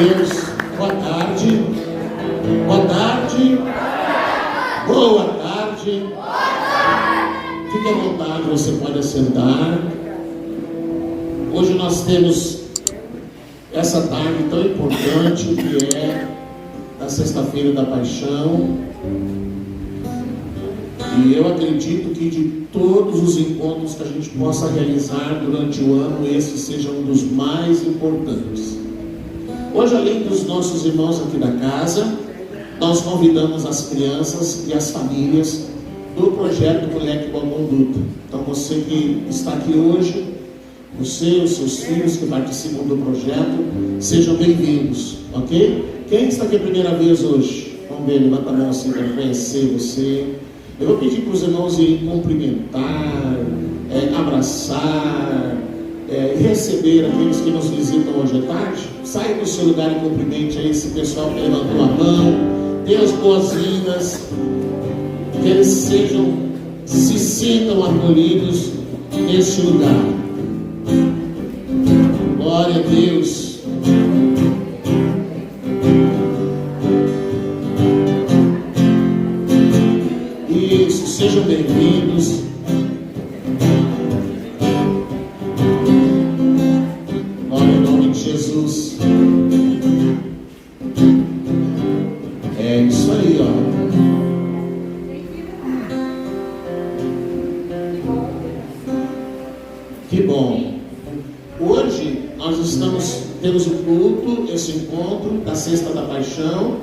Deus. Boa tarde. Boa tarde. Boa tarde. Fique à vontade, você pode assentar. Hoje nós temos essa tarde tão importante que é a Sexta-feira da Paixão. E eu acredito que de todos os encontros que a gente possa realizar durante o ano, esse seja um dos mais importantes. Hoje, além dos nossos irmãos aqui da casa, nós convidamos as crianças e as famílias do projeto Moleque Boa Conduta. Então, você que está aqui hoje, você e os seus filhos que participam do projeto, sejam bem-vindos, ok? Quem está aqui a primeira vez hoje? Vamos ver, levanta a mão assim para conhecer você. Eu vou pedir para os irmãos irem cumprimentar, abraçar, receber aqueles que nos visitam hoje à tarde. Saia do seu lugar e cumprimente a esse pessoal que levantou a mão. Dê as boas-vindas, que eles se sintam acolhidos neste lugar. Glória a Deus. Isso, sejam bem-vindos. Glória em nome de Jesus. É isso aí, ó. Que bom. Hoje nós temos o culto, esse encontro da Sexta da Paixão,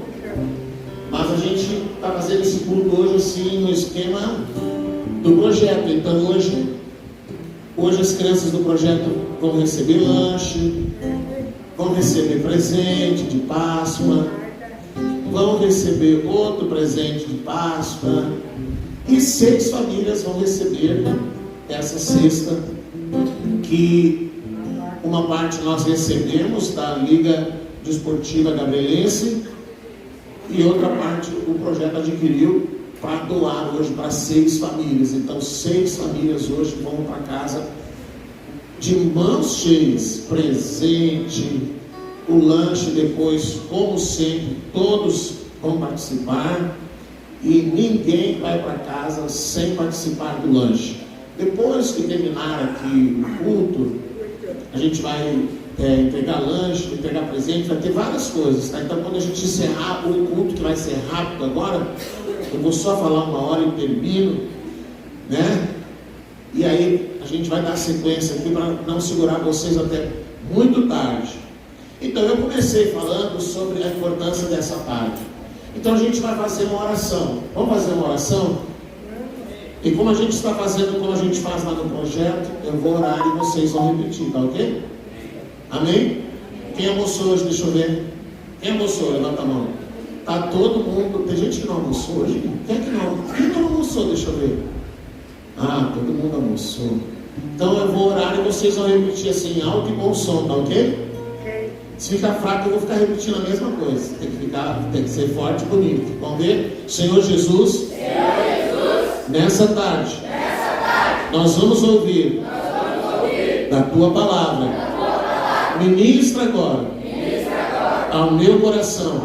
mas a gente está fazendo esse culto hoje assim no esquema do projeto. Então hoje as crianças do projeto vão receber lanche, vão receber presente de Páscoa, vão receber outro presente de Páscoa, e 6 famílias vão receber essa cesta, que uma parte nós recebemos da Liga Desportiva Gabrielense e outra parte o projeto adquiriu para doar hoje para 6 famílias. Então 6 famílias hoje vão para casa de mãos cheias, presente, o lanche depois, como sempre, todos vão participar e ninguém vai para casa sem participar do lanche. Depois que terminar aqui o culto, a gente vai entregar lanche, entregar presente, vai ter várias coisas, tá? Então quando a gente encerrar o culto, que vai ser rápido agora, eu vou só falar 1 hora e termino, né? E aí a gente vai dar sequência aqui para não segurar vocês até muito tarde. Então eu comecei falando sobre a importância dessa tarde. Então a gente vai fazer uma oração. Vamos fazer uma oração? E como a gente está fazendo, como a gente faz lá no projeto, eu vou orar e vocês vão repetir, tá ok? Amém? Quem almoçou hoje? Deixa eu ver. Quem almoçou? Levanta a mão. Tá todo mundo. Tem gente que não almoçou hoje? Quem não almoçou? Deixa eu ver. Ah, todo mundo almoçou. Então eu vou orar e vocês vão repetir assim, alto e bom som, tá ok? Se ficar fraco, eu vou ficar repetindo a mesma coisa. Tem que ser forte e bonito. Vamos ver? Senhor Jesus, nessa tarde, nós vamos ouvir da tua palavra. Ministra agora ao meu coração.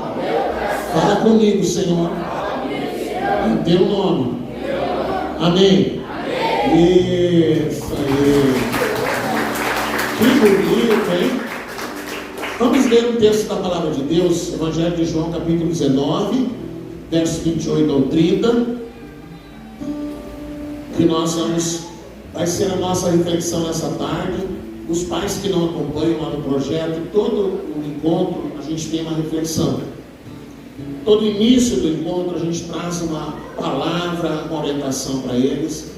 Fala comigo, Senhor, em teu nome. Amém. Isso aí. Que bonito, hein? Vamos ler um texto da palavra de Deus, Evangelho de João, capítulo 19, versos 28 ao 30, que vai ser a nossa reflexão nessa tarde. Os pais que não acompanham lá no projeto, todo o encontro a gente tem uma reflexão. Todo início do encontro a gente traz uma palavra, uma orientação para eles.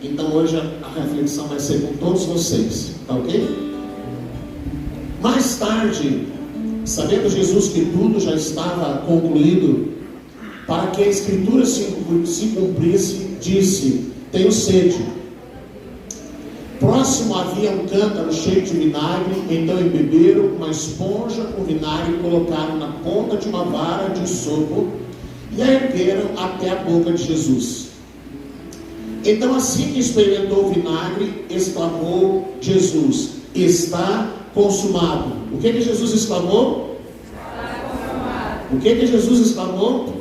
Então hoje a reflexão vai ser com todos vocês, tá ok? Mais tarde, sabendo Jesus que tudo já estava concluído, para que a Escritura se cumprisse, disse: tenho sede. Próximo havia um cântaro cheio de vinagre. Então embeberam uma esponja com vinagre e colocaram na ponta de uma vara de sopo e a ergueram até a boca de Jesus. Então, assim que experimentou o vinagre, exclamou Jesus: está consumado. O que Jesus exclamou? O que Jesus exclamou?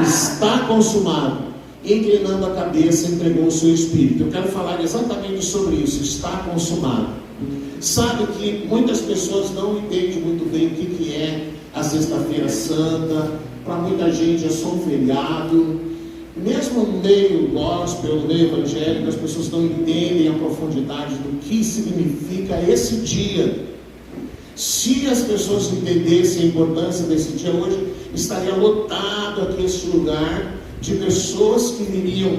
Está consumado. Inclinando a cabeça, entregou o seu espírito. Eu quero falar exatamente sobre isso. Está consumado. Sabe que muitas pessoas não entendem muito bem o que é a Sexta-feira Santa. Para muita gente é só um feriado. Mesmo no meio gospel, no meio evangélico, as pessoas não entendem a profundidade do que significa esse dia. Se as pessoas entendessem a importância desse dia hoje, estaria lotado aqui este lugar de pessoas que viriam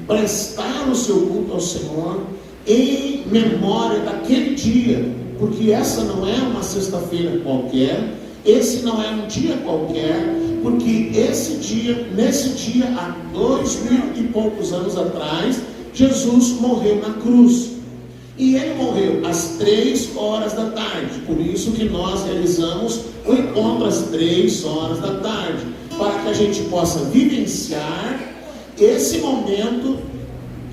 prestar o seu culto ao Senhor em memória daquele dia, porque essa não é uma sexta-feira qualquer, esse não é um dia qualquer, porque nesse dia, há 2000 e poucos anos atrás, Jesus morreu na cruz. E ele morreu às 3 horas da tarde. Por isso que nós realizamos o encontro às 3 horas da tarde, para que a gente possa vivenciar esse momento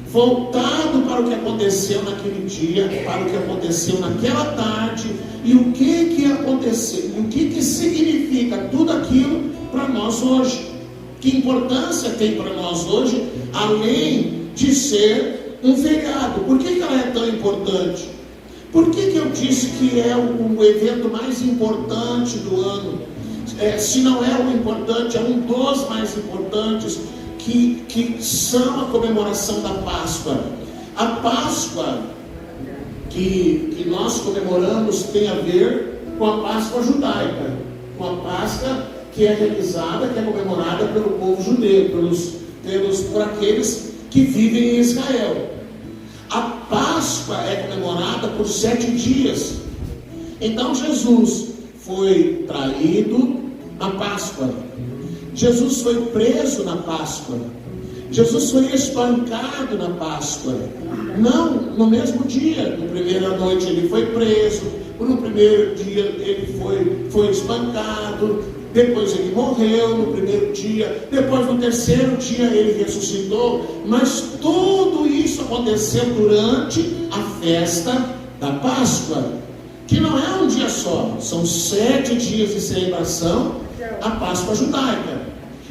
voltado para o que aconteceu naquele dia, para o que aconteceu naquela tarde, e o que aconteceu, e o que significa tudo aquilo para nós hoje. Que importância tem para nós hoje, além de ser um feriado? Por que ela é tão importante? Por que eu disse que é o evento mais importante do ano? Se não é o importante, é um dos mais importantes, que são a comemoração da Páscoa. A Páscoa que nós comemoramos tem a ver com a Páscoa judaica, com a Páscoa que é realizada, que é comemorada pelo povo judeu, por aqueles que vivem em Israel. A Páscoa é comemorada por 7 dias. Então Jesus foi traído na Páscoa, Jesus foi preso na Páscoa, Jesus foi espancado na Páscoa. Não no mesmo dia. No primeira noite ele foi preso, no primeiro dia ele foi espancado, depois ele morreu no primeiro dia, depois no terceiro dia ele ressuscitou. Mas tudo isso aconteceu durante a festa da Páscoa, que não é um dia só, são 7 dias de celebração, a Páscoa judaica.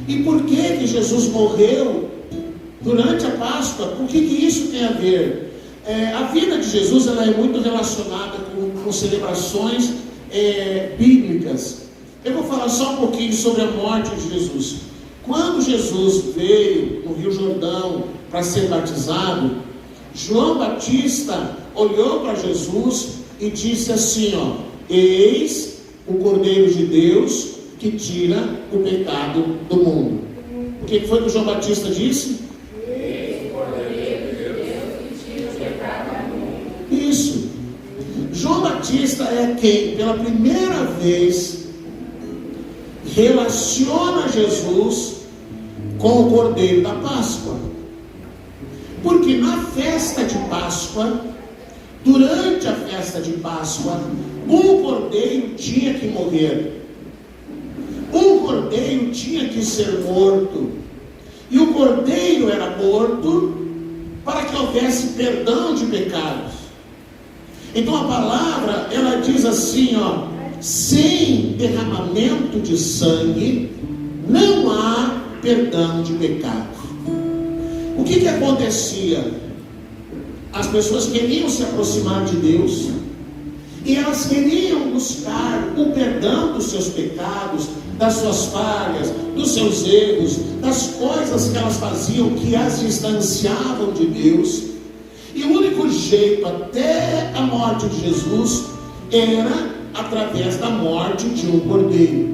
E por que Jesus morreu durante a Páscoa? Por que isso tem a ver? A vida de Jesus ela é muito relacionada com celebrações bíblicas. Eu vou falar só um pouquinho sobre a morte de Jesus. Quando Jesus veio no Rio Jordão para ser batizado, João Batista olhou para Jesus e disse assim: eis o Cordeiro de Deus que tira o pecado do mundo. O que foi que João Batista disse? Eis o Cordeiro de Deus que tira o pecado do mundo. Isso. João Batista é quem, pela primeira vez, relaciona Jesus com o Cordeiro da Páscoa. Porque na festa de Páscoa, durante a festa de Páscoa, um cordeiro tinha que morrer. Um cordeiro tinha que ser morto. E o cordeiro era morto para que houvesse perdão de pecados. Então a palavra, ela diz assim, sem derramamento de sangue, não há perdão de pecados. O que acontecia? As pessoas queriam se aproximar de Deus, e elas queriam buscar o perdão dos seus pecados, das suas falhas, dos seus erros, das coisas que elas faziam que as distanciavam de Deus. E o único jeito até a morte de Jesus era através da morte de um cordeiro.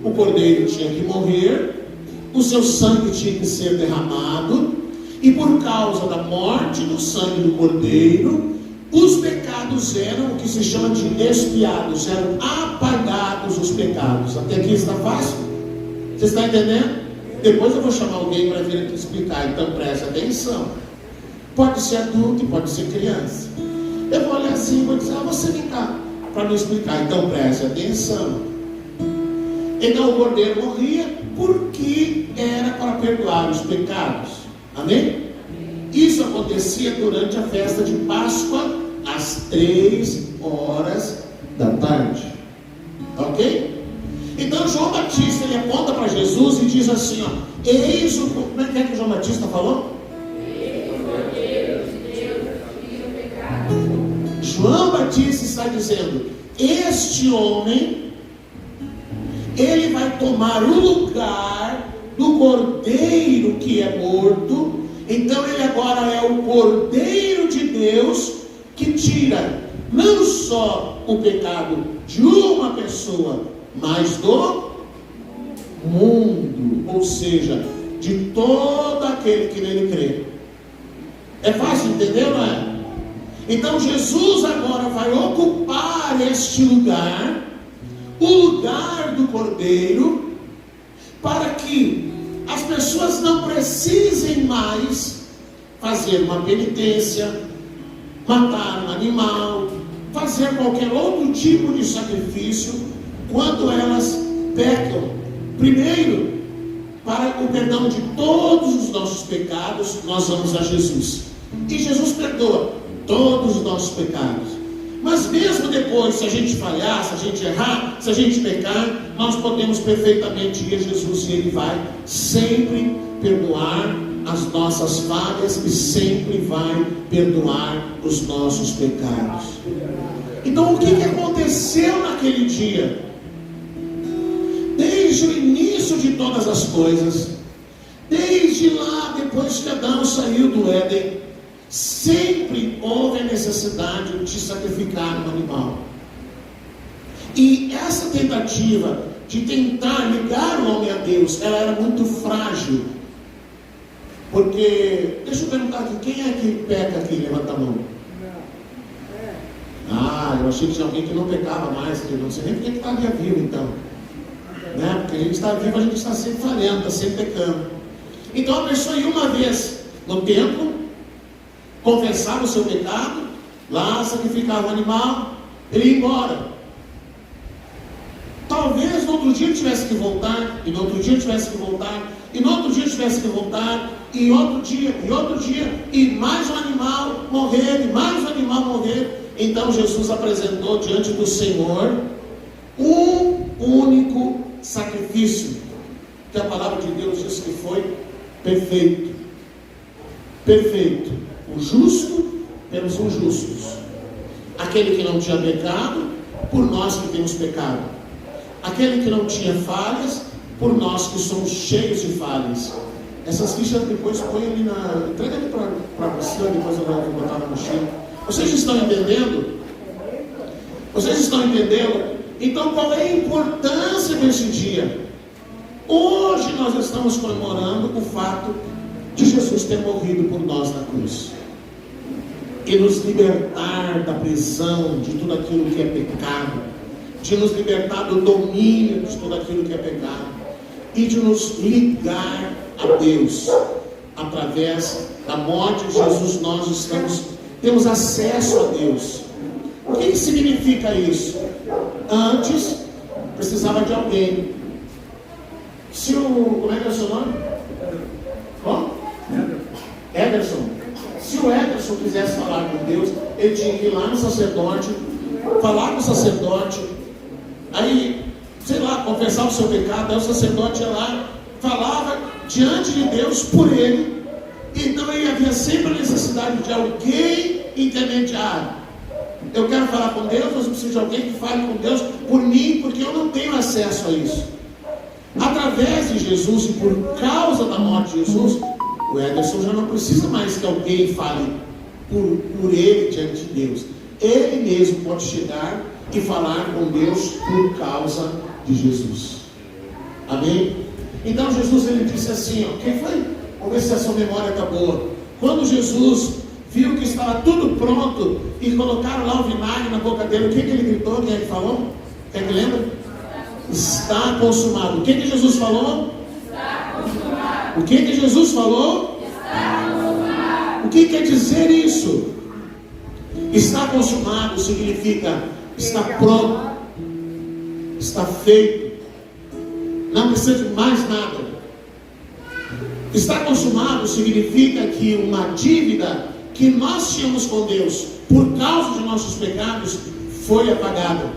O cordeiro tinha que morrer, o seu sangue tinha que ser derramado, e por causa da morte do sangue do cordeiro, os pecados eram o que se chama de expiados, eram apagados os pecados. Até aqui está fácil? Você está entendendo? Depois eu vou chamar alguém para vir aqui explicar, então preste atenção. Pode ser adulto e pode ser criança. Eu vou olhar assim e vou dizer: você vem cá para me explicar, então preste atenção. Então o cordeiro morria porque era para perdoar os pecados. Amém? Isso acontecia durante a festa de Páscoa, às 3 horas da tarde. Ok? Então João Batista, ele aponta para Jesus e diz assim, ó, eis o... Como é que João Batista falou? João Batista está dizendo, este homem, ele vai tomar o lugar do cordeiro que é morto. Então ele agora é o cordeiro de Deus que tira não só o pecado de uma pessoa, mas do mundo, ou seja, de todo aquele que nele crê. É fácil entender, não é? Então Jesus agora vai ocupar este lugar, o lugar do cordeiro, para que as pessoas não precisem mais fazer uma penitência, matar um animal, fazer qualquer outro tipo de sacrifício quando elas pecam. Primeiro, para o perdão de todos os nossos pecados, nós vamos a Jesus. E Jesus perdoa todos os nossos pecados. Mas mesmo depois, se a gente falhar, se a gente errar, se a gente pecar, nós podemos perfeitamente ir a Jesus e Ele vai sempre perdoar as nossas falhas e sempre vai perdoar os nossos pecados. Então o que aconteceu naquele dia? Desde o início de todas as coisas, desde lá, depois que Adão saiu do Éden, sempre houve a necessidade de sacrificar um animal. E essa tentativa de tentar ligar o homem a Deus, ela era muito frágil. Porque, deixa eu perguntar aqui, quem é que peca aqui? Levanta a mão. Ah, eu achei que tinha alguém que não pecava mais, que não sei nem porque que estaria vivo então. Né? Porque a gente está vivo, a gente está sempre falhando, está sempre pecando. Então a pessoa ia uma vez no templo, confessava o seu pecado, lá sacrificava o animal, ele ia embora. Talvez no outro dia tivesse que voltar, e no outro dia tivesse que voltar, e no outro dia tivesse que voltar, e outro dia, e mais um animal morrer, e mais um animal morrer. Então Jesus apresentou diante do Senhor um único sacrifício, que a palavra de Deus diz que foi perfeito. Perfeito. O justo pelos injustos. Aquele que não tinha pecado, por nós que temos pecado. Aquele que não tinha falhas, por nós que somos cheios de falhas. Essas fichas depois põe ali na... Entrega ali para a Priscila, depois eu vou botar na mochila. Vocês estão entendendo? Vocês estão entendendo? Então qual é a importância desse dia? Hoje nós estamos comemorando o fato de Jesus ter morrido por nós na cruz. E nos libertar da prisão de tudo aquilo que é pecado. De nos libertar do domínio de tudo aquilo que é pecado. E de nos ligar a Deus. Através da morte de Jesus nós temos acesso a Deus. O que significa isso? Antes precisava de alguém. Como é que é o seu nome? Como? Ederson. Se o Ederson quisesse falar com Deus, ele tinha que ir lá no sacerdote, falar com o sacerdote, aí, sei lá, confessar o seu pecado. Aí o sacerdote ia lá, falava diante de Deus por ele. Então aí havia sempre a necessidade de alguém intermediário. Eu quero falar com Deus, mas eu preciso de alguém que fale com Deus por mim, porque eu não tenho acesso a isso. Através de Jesus e por causa da morte de Jesus, o Ederson já não precisa mais que alguém fale por ele diante de Deus. Ele mesmo pode chegar e falar com Deus por causa de Jesus. Amém? Então Jesus, ele disse assim, ó, quem foi? Vamos ver se a sua memória está boa. Quando Jesus viu que estava tudo pronto e colocaram lá o vinagre na boca dele, o que ele gritou? Quem é que falou? Quem é que lembra? Está consumado. O que Jesus falou? Está consumado. O que Jesus falou? Está consumado. O que quer dizer isso? Está consumado significa está pronto, está feito, não precisa de mais nada. Está consumado significa que uma dívida que nós tínhamos com Deus por causa de nossos pecados foi apagada.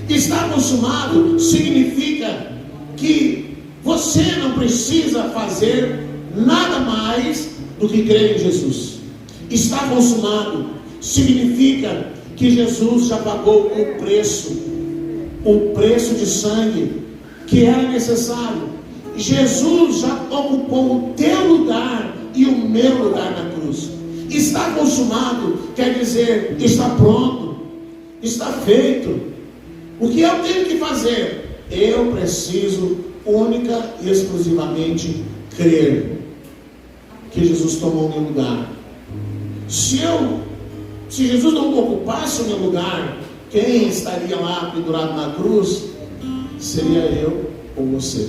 Está consumado significa que você não precisa fazer nada mais do que crer em Jesus. Está consumado significa que Jesus já pagou o preço de sangue que era necessário. Jesus já ocupou o teu lugar e o meu lugar na cruz. Está consumado quer dizer está pronto, está feito. O que eu tenho que fazer? Eu preciso única e exclusivamente crer que Jesus tomou o meu lugar. Se Jesus não ocupasse o meu lugar, quem estaria lá pendurado na cruz? Seria eu ou você.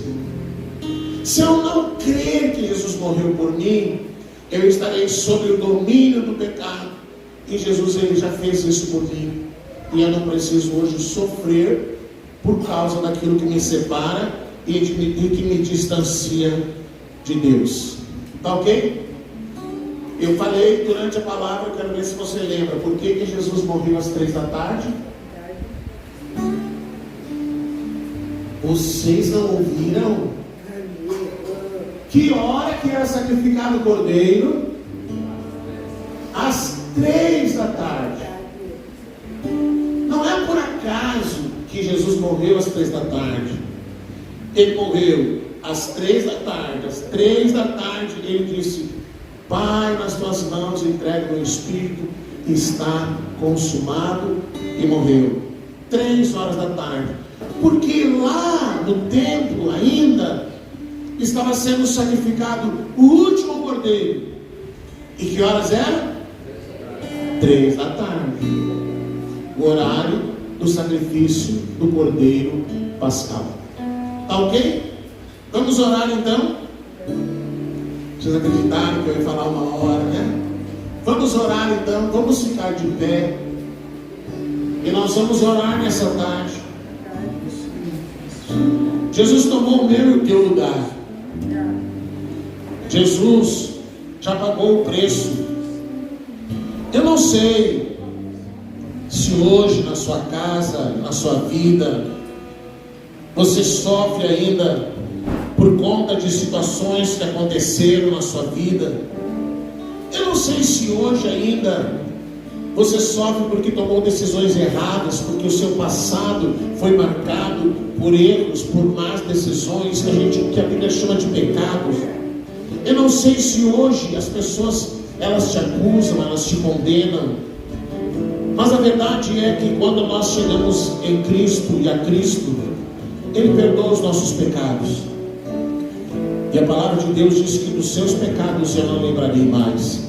Se eu não crer que Jesus morreu por mim, eu estarei sob o domínio do pecado. E Jesus, ele já fez isso por mim. E eu não preciso hoje sofrer por causa daquilo que me separa e que me distancia de Deus. Tá ok? Eu falei durante a palavra, eu quero ver se você lembra. Por que Jesus morreu às 3 da tarde? Vocês não ouviram? Que hora que era sacrificado o cordeiro? Às 3 da tarde. Não é por acaso que Jesus morreu às 3 da tarde. Ele morreu às 3 da tarde. Às 3 da tarde ele disse: Pai, nas tuas mãos entrego meu espírito, está consumado, e morreu. 3 horas da tarde. Porque lá no templo ainda estava sendo sacrificado o último cordeiro. E que horas eram? 3 da tarde. O horário do sacrifício do cordeiro pascal. Tá ok? Vamos orar então? Vocês acreditaram que eu ia falar 1 hora, né? Vamos orar então, vamos ficar de pé. E nós vamos orar nessa tarde. Jesus tomou o meu e o teu lugar. Jesus já pagou o preço. Eu não sei se hoje na sua casa, na sua vida, você sofre ainda por conta de situações que aconteceram na sua vida. Eu não sei se hoje ainda você sofre porque tomou decisões erradas, porque o seu passado foi marcado por erros, por más decisões que a Bíblia chama de pecados. Eu não sei se hoje as pessoas elas te acusam, elas te condenam, mas a verdade é que quando nós chegamos em Cristo e a Cristo, Ele perdoa os nossos pecados. E a palavra de Deus diz que dos seus pecados eu não lembrarei mais.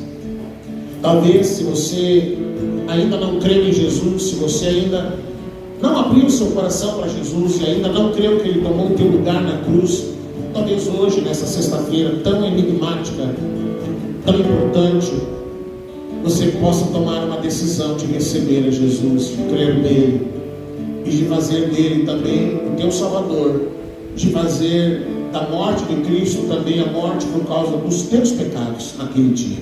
Talvez se você ainda não creu em Jesus, se você ainda não abriu o seu coração para Jesus e ainda não creu que Ele tomou o teu lugar na cruz, talvez hoje, nessa sexta-feira tão enigmática, tão importante, você possa tomar uma decisão de receber a Jesus, de crer nele e de fazer dele também o teu Salvador, de fazer da morte de Cristo também a morte por causa dos teus pecados naquele dia.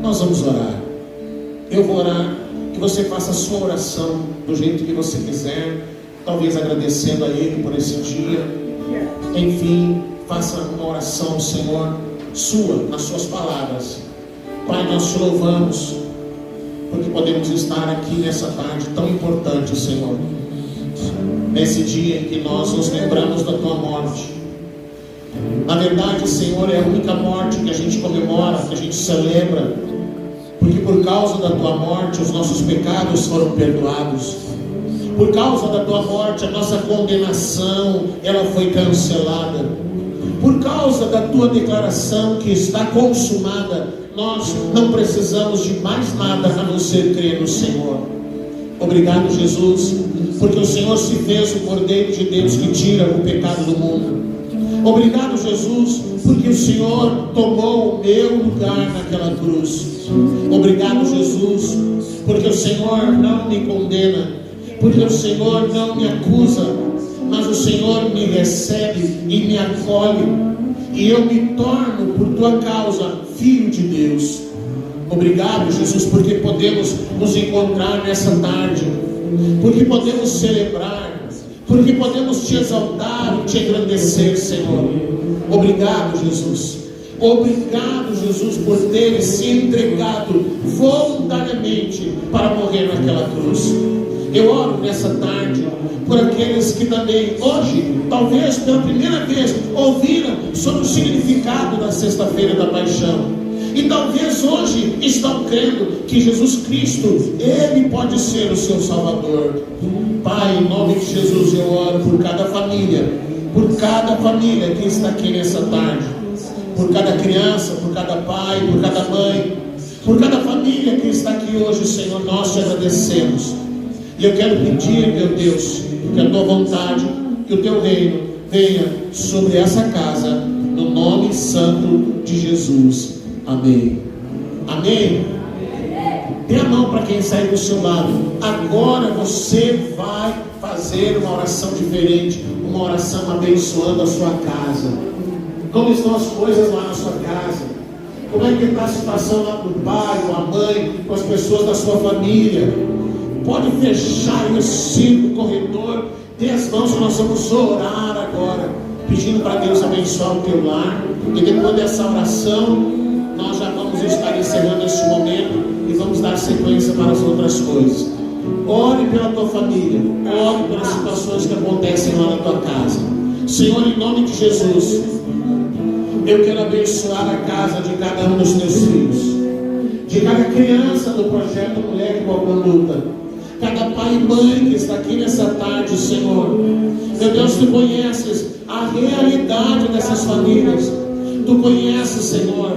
Nós vamos orar. Eu vou orar, que você faça a sua oração do jeito que você quiser, talvez agradecendo a Ele por esse dia. Enfim, faça uma oração, Senhor, sua, nas suas palavras. Pai, nós te louvamos porque podemos estar aqui nessa tarde tão importante, Senhor, nesse dia em que nós nos lembramos da tua morte. Na verdade, Senhor, é a única morte que a gente comemora, que a gente celebra, porque por causa da tua morte os nossos pecados foram perdoados. Por causa da tua morte a nossa condenação ela foi cancelada. Por causa da tua declaração que está consumada, nós não precisamos de mais nada a não ser crer no Senhor. Obrigado, Jesus, porque o Senhor se fez o Cordeiro de Deus que tira o pecado do mundo. Obrigado, Jesus, porque o Senhor tomou o meu lugar naquela cruz. Obrigado, Jesus, porque o Senhor não me condena, porque o Senhor não me acusa, mas o Senhor me recebe e me acolhe, e eu me torno por tua causa filho de Deus. Obrigado, Jesus, porque podemos nos encontrar nessa tarde, porque podemos celebrar porque podemos te exaltar e te engrandecer, Senhor. Obrigado, Jesus. Obrigado, Jesus, por ter se entregado voluntariamente para morrer naquela cruz. Eu oro nessa tarde por aqueles que também hoje, talvez pela primeira vez, ouviram sobre o significado da sexta-feira da paixão, e talvez hoje estão crendo que Jesus Cristo, Ele pode ser o seu Salvador. Pai, em nome de Jesus, eu oro por cada família que está aqui nessa tarde, por cada criança, por cada pai, por cada mãe, por cada família que está aqui hoje, Senhor. Nós te agradecemos. E eu quero pedir, meu Deus, que a tua vontade, que o teu reino venha sobre essa casa, no nome santo de Jesus. Amém. Amém. Dê a mão para quem sai do seu lado. Agora você vai fazer uma oração diferente, uma oração abençoando a sua casa. Como estão as coisas lá na sua casa? Como é que está a situação lá com o pai, com a mãe, com as pessoas da sua família? Pode fechar esse corredor, dê as mãos, nós vamos orar agora, pedindo para Deus abençoar o teu lar. E depois dessa oração, nós já vamos estar encerrando este momento e vamos dar sequência para as outras coisas. Ore pela tua família, ore pelas situações que acontecem lá na tua casa. Senhor, em nome de Jesus, eu quero abençoar a casa de cada um dos teus filhos, de cada criança do projeto Mulher com a Conduta, cada pai e mãe que está aqui nessa tarde, Senhor. Meu Deus, tu conheces a realidade dessas famílias. Tu conheces, Senhor,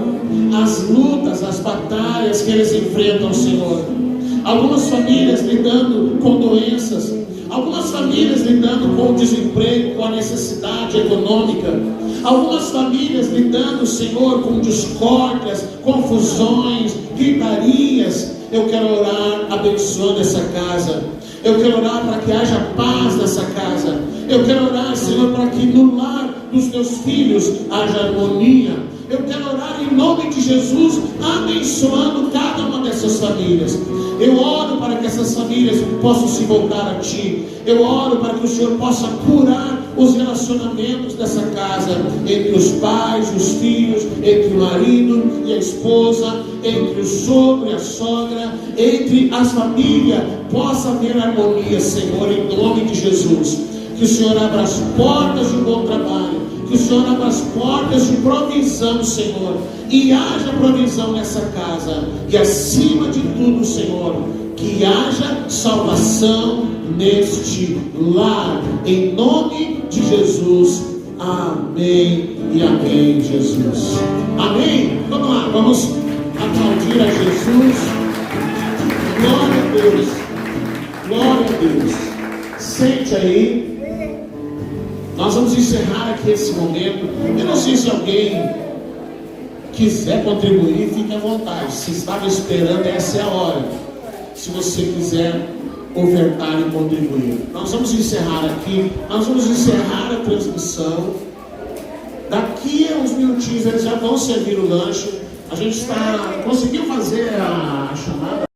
as lutas, as batalhas que eles enfrentam, Senhor. Algumas famílias lidando com doenças, algumas famílias lidando com o desemprego, com a necessidade econômica, algumas famílias lidando, Senhor, com discórdias, confusões, gritarias. Eu quero orar abençoando essa casa. Eu quero orar para que haja paz nessa casa. Eu quero orar, Senhor, para que no lar dos teus filhos haja harmonia. Eu quero orar em nome de Jesus, abençoando cada uma dessas famílias. Eu oro para que essas famílias possam se voltar a Ti. Eu oro para que o Senhor possa curar os relacionamentos dessa casa, entre os pais, os filhos, entre o marido e a esposa, entre o sogro e a sogra, entre as famílias. Possa haver harmonia, Senhor, em nome de Jesus. Que o Senhor abra as portas de um bom trabalho, que o Senhor abra as portas de provisão, Senhor, e haja provisão nessa casa, e acima de tudo, Senhor, que haja salvação neste lar, em nome de Jesus. Amém e amém, Jesus. Amém? Vamos lá, vamos aplaudir a Jesus. Glória a Deus, glória a Deus. Sente aí. Nós vamos encerrar aqui esse momento. Eu não sei se alguém quiser contribuir, fique à vontade. Se estava esperando, essa é a hora. Se você quiser ofertar e contribuir, nós vamos encerrar aqui. Nós vamos encerrar a transmissão. Daqui a uns minutinhos eles já vão servir o lanche. A gente conseguiu fazer a chamada.